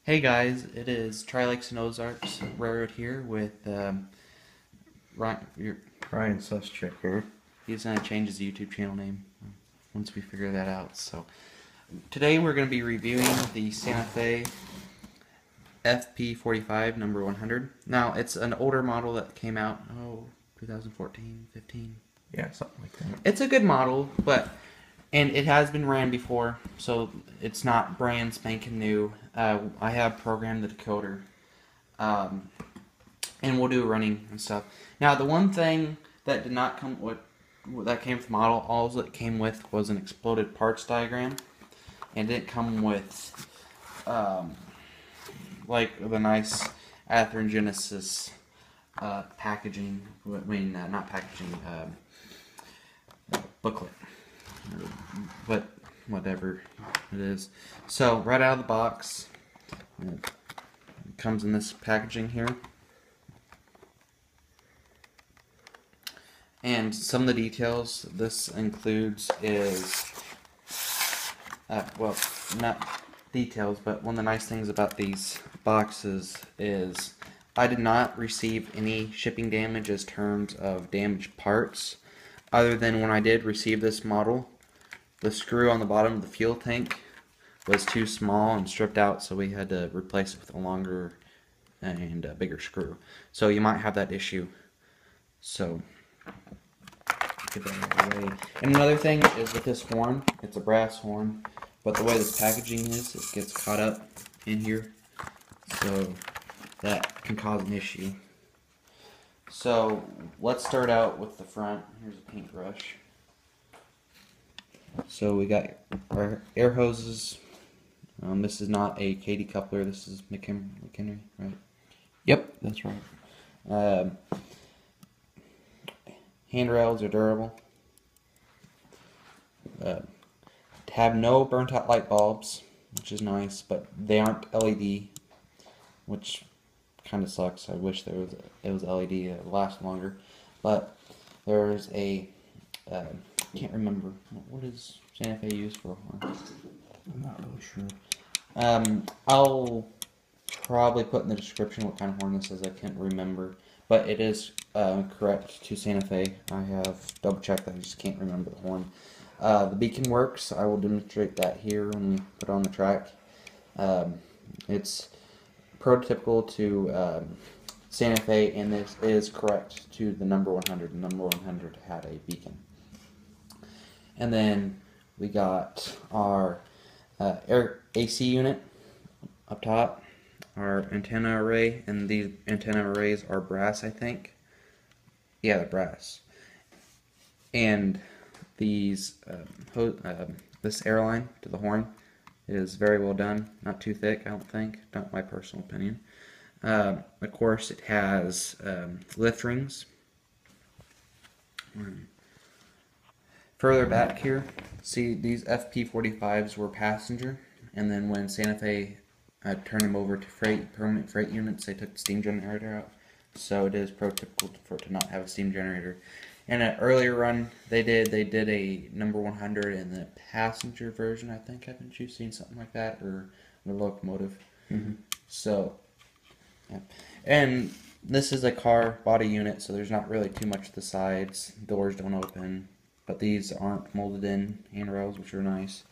Hey guys, it is Tri-Lakes and Ozarks Railroad here with Ryan. Ryan Suscheck here. He's going to change his YouTube channel name once we figure that out. So today we're going to be reviewing the Santa Fe FP45 number 100. Now it's an older model that came out 2014, 15. Yeah, something like that. It's a good model, and it has been ran before, so it's not brand spanking new. I have programmed the decoder, and we'll do running and stuff. Now, the one thing that did not come with that came with the model, all it came with was an exploded parts diagram, and it didn't come with like the nice athearn Genesis packaging. I mean, not packaging, booklet. But whatever it is. So right out of the box, it comes in this packaging here, and some of the details this includes is well, not details, but one of the nice things about these boxes is I did not receive any shipping damage as terms of damaged parts, other than when I did receive this model. The screw on the bottom of the fuel tank was too small and stripped out, so we had to replace it with a longer and bigger screw. So you might have that issue. So get that out of the way. And another thing is with this horn, it's a brass horn, but the way this packaging is, it gets caught up in here, so that can cause an issue. So let's start out with the front. Here's a paintbrush. So we got our air hoses. This is not a Katy coupler. This is McHenry, right? Yep, that's right. Handrails are durable. Have no burnt out light bulbs, which is nice, but they aren't LED, which kind of sucks. I wish it was LED. It would last longer. But there's a can't remember what is Santa Fe used for a horn. I'm not really sure. I'll probably put in the description what kind of horn this is. I can't remember, but it is correct to Santa Fe. I have double checked that. I just can't remember the horn. The beacon works. I will demonstrate that here when we put it on the track. It's prototypical to Santa Fe, and this is correct to the number 100. The number 100 had a beacon. And then we got our air AC unit up top, our antenna array, and these antenna arrays are brass, I think. Yeah, they're brass. And these this airline to the horn is very well done. Not too thick, I don't think. Not my personal opinion. Of course, it has lift rings. Further back here, see these FP45s were passenger, and then when Santa Fe turned them over to permanent freight units, they took the steam generator out. So it is prototypical for it to not have a steam generator. In an earlier run, they did a number 100 in the passenger version, I think. Haven't you seen something like that, or the locomotive? Mm-hmm. So, yeah. And this is a car body unit, so there's not really too much to the sides. Doors don't open. But these aren't molded in handrails, which are nice.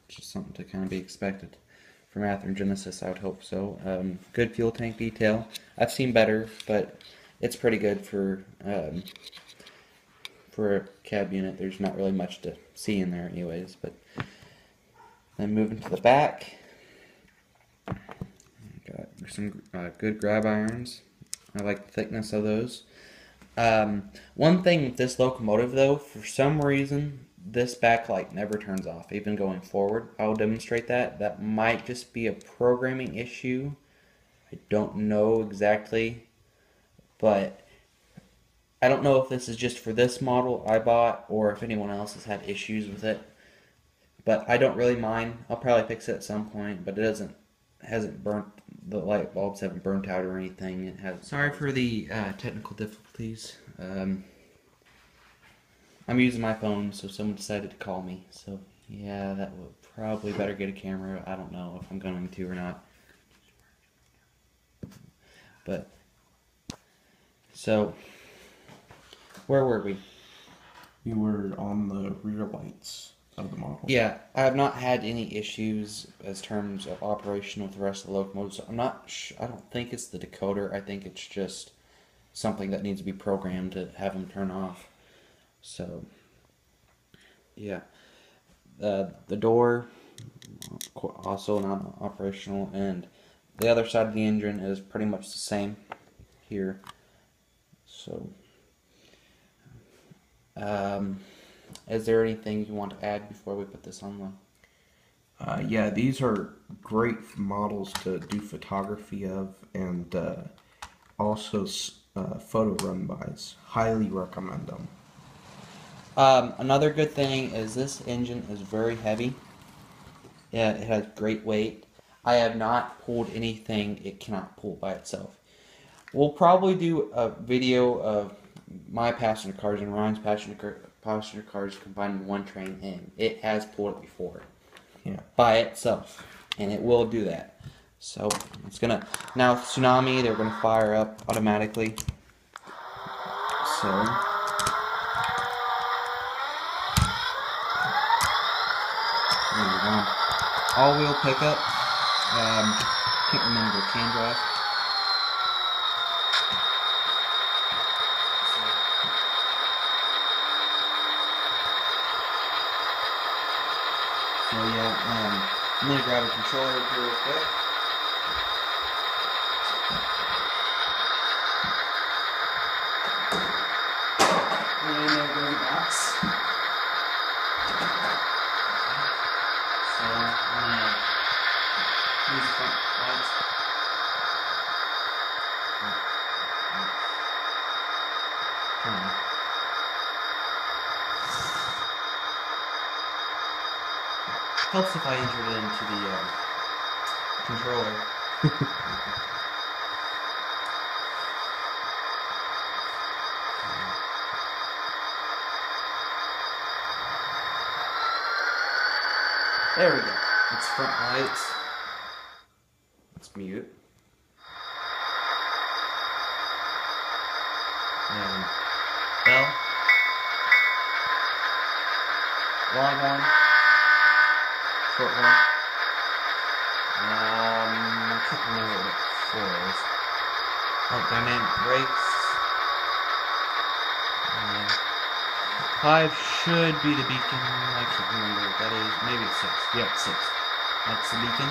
Just something to kind of be expected from athearn Genesis, I would hope so. Good fuel tank detail. I've seen better, but it's pretty good for a cab unit. There's not really much to see in there anyways. But then moving to the back, got some good grab irons. I like the thickness of those. One thing with this locomotive though, for some reason this backlight never turns off, even going forward. I'll demonstrate that. That might just be a programming issue. I don't know exactly, but I don't know if this is just for this model I bought or if anyone else has had issues with it. But I don't really mind. I'll probably fix it at some point, but it hasn't burnt. The light bulbs haven't burnt out or anything. It has. Sorry for the technical difficulties. I'm using my phone, so someone decided to call me. So yeah, that would probably better get a camera. I don't know if I'm going to or not. But so, where were we? You were on the rear lights of the model. Yeah, I have not had any issues as terms of operation with the rest of the locomotives. I'm not. I don't think it's the decoder. I think it's just something that needs to be programmed to have them turn off. So, yeah, the door also not operational, and the other side of the engine is pretty much the same here. So, is there anything you want to add before we put this on the? Yeah, these are great models to do photography of, and also photo run-bys. Highly recommend them. Another good thing is this engine is very heavy. Yeah, it has great weight. I have not pulled anything it cannot pull by itself. We'll probably do a video of my passenger cars and Ryan's passenger cars combined in one train, and it has pulled it before. Yeah. By itself, and it will do that. So it's gonna now with tsunami. They're gonna fire up automatically. So there we go. All-wheel pickup. Can't remember can drive. So yeah, I'm gonna grab a controller here real quick. And there goes the box. So I'm gonna use the front lights. Turn on. Helps if I enter it into the controller. There we go. It's front lights. Let's mute. And bell. Long horn. Short horn. I can't remember what it was. Oh, dynamic brakes. 5 should be the beacon. I can't remember what that is. Maybe it's 6. Yeah, it's 6. That's the beacon.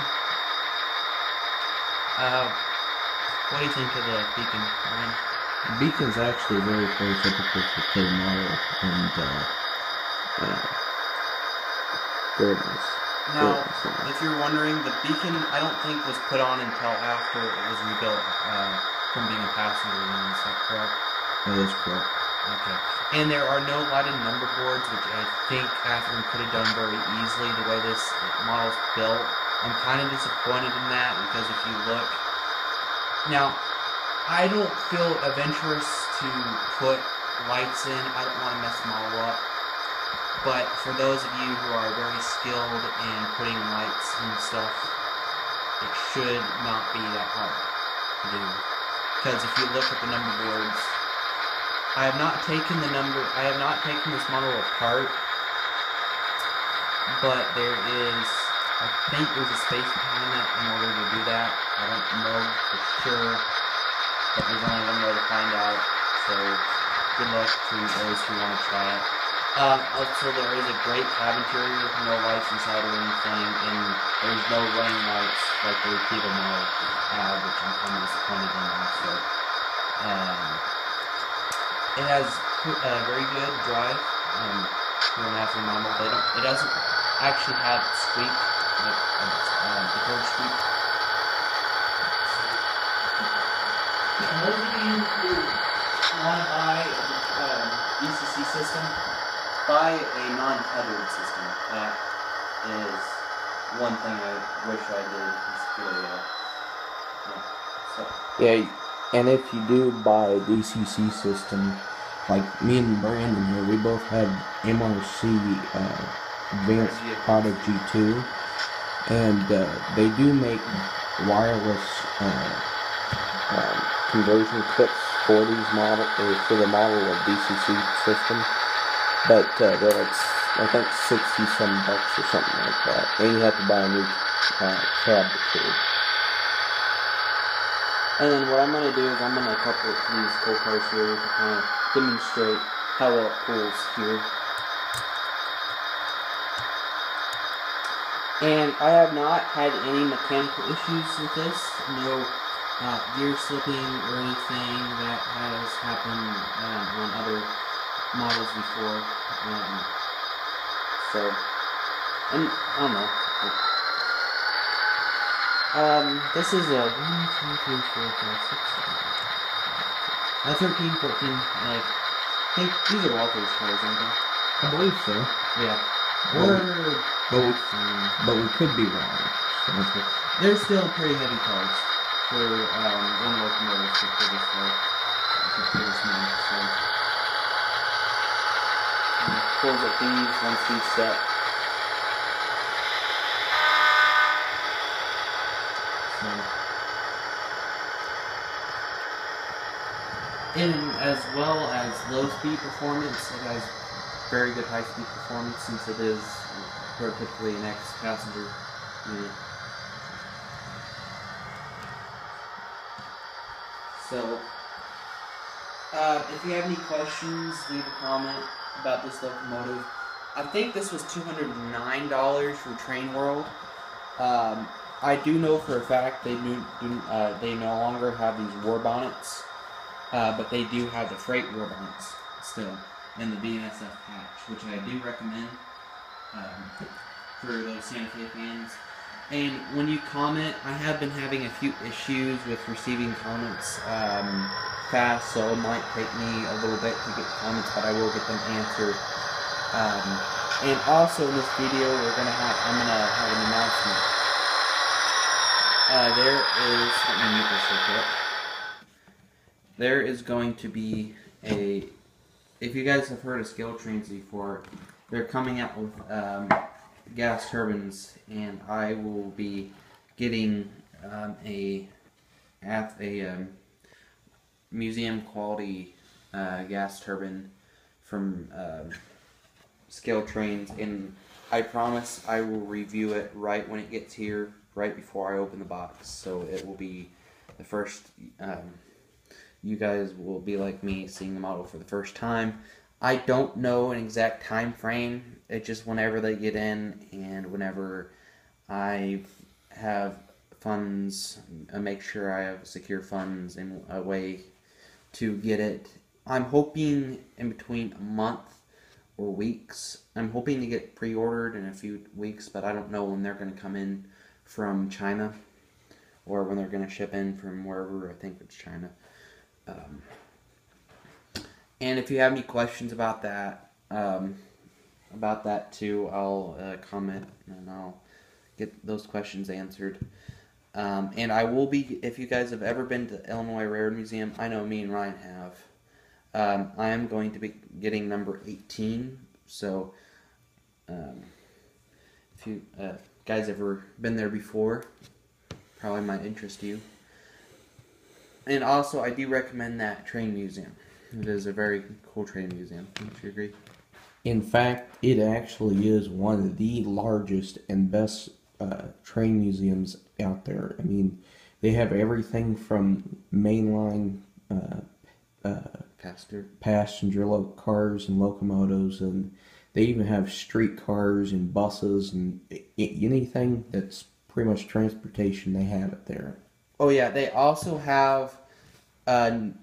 What do you think of the beacon, Ryan? The beacon's actually very prototypical for K model, and very nice. Now, if you're wondering, the beacon I don't think was put on until after it was rebuilt from being a passenger lane. Is that correct? That is correct. Okay. And there are no lighted number boards, which I think Athearn could have done very easily the way this model's built. I'm kind of disappointed in that because if you look... Now, I don't feel adventurous to put lights in. I don't want to mess the model up. But for those of you who are very skilled in putting lights and stuff, it should not be that hard to do. Because if you look at the number boards, I have not taken this model apart, but there is, I think there's a space behind it in order to do that. I don't know for sure, but there's only one way to find out, so good luck to those who want to try it. Also, there is a great cab interior with no lights inside or anything, and there's no running lights like the Repeater model, which I'm kind of disappointed in also. It has very good drive for an Athearn model. It doesn't actually have squeak, like the third squeak. And those of you who want to buy a DCC system, buy a non-tethered system. That is one thing I wish I did. Yeah, and if you do buy a DCC system, like me and Brandon here, we both had MRC Advanced Prodigy 2, and they do make wireless conversion kits for these model or for the model of DCC system, but they're like I think $60 or something like that, and you have to buy a new cabinet too. And then what I'm going to do is I'm going to couple it to these coal cars here to kind of demonstrate how well it pulls here. And I have not had any mechanical issues with this. No gear slipping or anything that has happened on other models before. And I don't know. This is a 1, 2, 3, 4, 5, 6, 7, 13, 14. Like, hey, these are Walter's cars, aren't they? I believe so. Yeah. But we could be wrong. So. They're still pretty heavy cars for one locomotive for this car. For this month, so. Pulls at these once these set. So. And as well as low speed performance, it has very good high speed performance since it is typically an X passenger unit. So, if you have any questions, leave a comment about this locomotive. I think this was $209 from Train World. I do know for a fact they no longer have these war bonnets, but they do have the freight war bonnets still, and the BNSF patch, which I do recommend for those Santa Fe fans. And when you comment, I have been having a few issues with receiving comments fast, so it might take me a little bit to get comments, but I will get them answered. And also in this video, I'm gonna have an announcement. Let me mute this real quick. There is going to be if you guys have heard of scale trains before, they're coming out with gas turbines, and I will be getting a museum quality gas turbine from Scale Trains, and I promise I will review it right when it gets here, right before I open the box. So it will be the first. You guys will be like me, seeing the model for the first time. I don't know an exact time frame. It's just whenever they get in and whenever I have funds, I make sure I have secure funds in a way to get it. I'm hoping in between a month or weeks. I'm hoping to get pre-ordered in a few weeks, but I don't know when they're going to come in from China or when they're going to ship in from wherever. I think it's China. And if you have any questions about that too, I'll comment and I'll get those questions answered. And I will be, if you guys have ever been to Illinois Railroad Museum, I know me and Ryan have. I am going to be getting number 18. So, if you guys ever been there before, probably might interest you. And also, I do recommend that train museum. It is a very cool train museum. Don't you agree? In fact, it actually is one of the largest and best train museums out there. I mean, they have everything from mainline passenger cars and locomotives, and they even have streetcars and buses and anything that's pretty much transportation. They have it there. Oh yeah, they also have. Do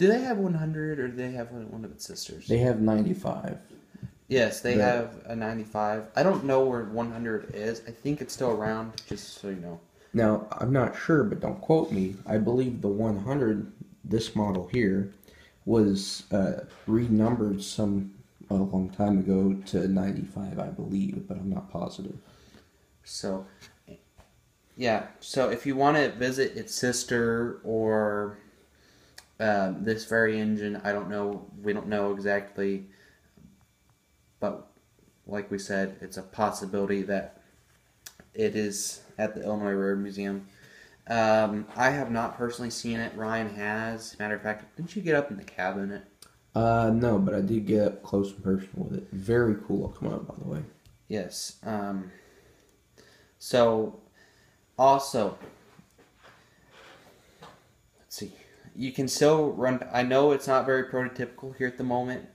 they have 100 or do they have one of its sisters? They have 95. Yes, they have a 95. I don't know where 100 is. I think it's still around, just so you know. Now, I'm not sure, but don't quote me. I believe the 100, this model here, was renumbered a long time ago to 95, I believe, but I'm not positive. So, yeah. So if you want to visit its sister or this very engine, I don't know. We don't know exactly. But like we said, it's a possibility that it is at the Illinois Railroad Museum. I have not personally seen it. Ryan has. Matter of fact, didn't you get up in the cab in it? No, but I did get up close and personal with it. Very cool locomotive, by the way. Yes. So, also, let's see. You can still run. I know it's not very prototypical here at the moment,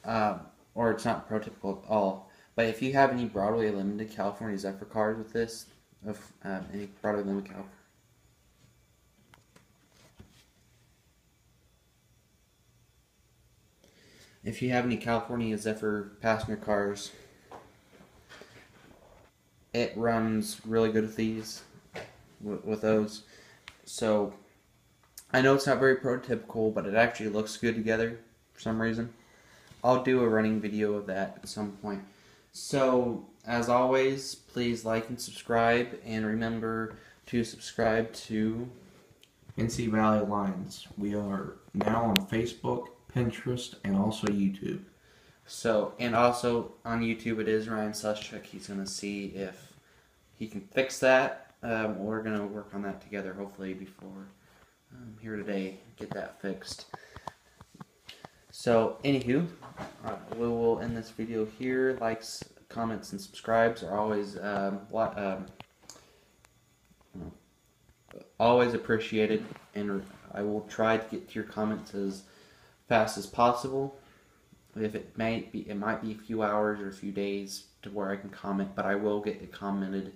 or it's not prototypical at all. But if you have any Broadway Limited California Zephyr cars with this, of any Broadway Limited California. If you have any California Zephyr passenger cars, it runs really good with these, with those. So, I know it's not very prototypical, but it actually looks good together for some reason. I'll do a running video of that at some point. So, as always, please like and subscribe, and remember to subscribe to NC Valley Alliance. We are now on Facebook, Pinterest, and also YouTube. So, and also on YouTube it is Ryan Suschuk. He's going to see if he can fix that. We're going to work on that together, hopefully, before here today, get that fixed. So, anywho, we will end this video here. Likes, comments, and subscribes are always always appreciated, and I will try to get to your comments as fast as possible. If it might be a few hours or a few days to where I can comment, but I will get it commented.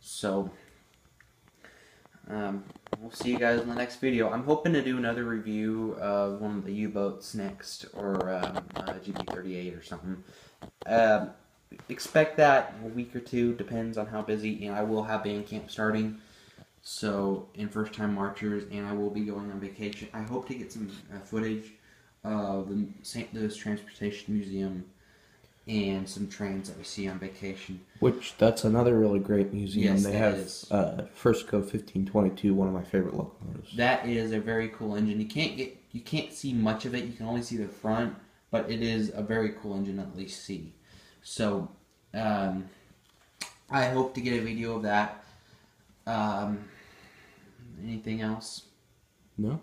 So, we'll see you guys in the next video. I'm hoping to do another review of one of the U-boats next, or GB38 or something. Expect that in a week or two, depends on how busy, and I will have band camp starting. So, in first time marchers, and I will be going on vacation. I hope to get some footage of the St. Louis Transportation Museum and some trains that we see on vacation. Which, that's another really great museum. Yes, they that have is. Frisco 1522, one of my favorite locomotives. That is a very cool engine. You can't see much of it. You can only see the front, but it is a very cool engine to at least see. So, I hope to get a video of that. Anything else? No.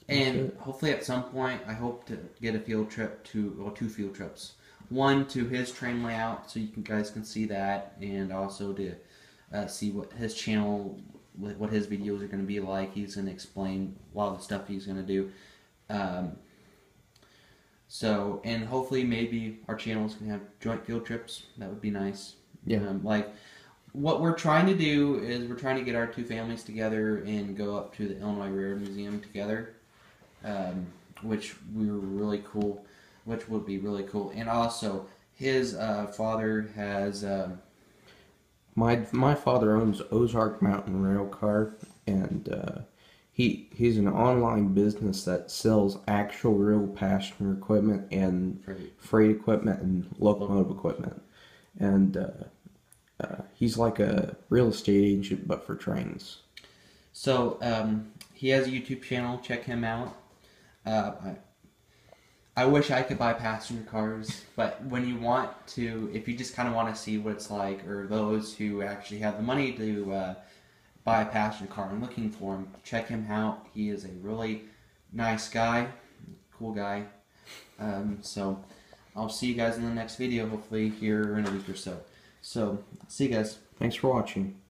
And hopefully at some point, I hope to get a field trip two field trips. One to his train layout, so you guys can see that, and also to see what his channel, what his videos are going to be like. He's going to explain a lot of the stuff he's going to do. So, and hopefully maybe our channels can have joint field trips. That would be nice. Yeah. Like, what we're trying to do is we're trying to get our two families together and go up to the Illinois Railroad Museum together, which would be really cool. And also, his father has... My father owns Ozark Mountain Rail Car, and he's an online business that sells actual real passenger equipment and freight equipment and locomotive equipment. And he's like a real estate agent, but for trains. So, he has a YouTube channel. Check him out. I wish I could buy passenger cars, but when you want to, if you just kind of want to see what it's like, or those who actually have the money to buy a passenger car and looking for him, check him out. He is a really nice guy, cool guy. So, I'll see you guys in the next video, hopefully here in a week or so. So, see you guys. Thanks for watching.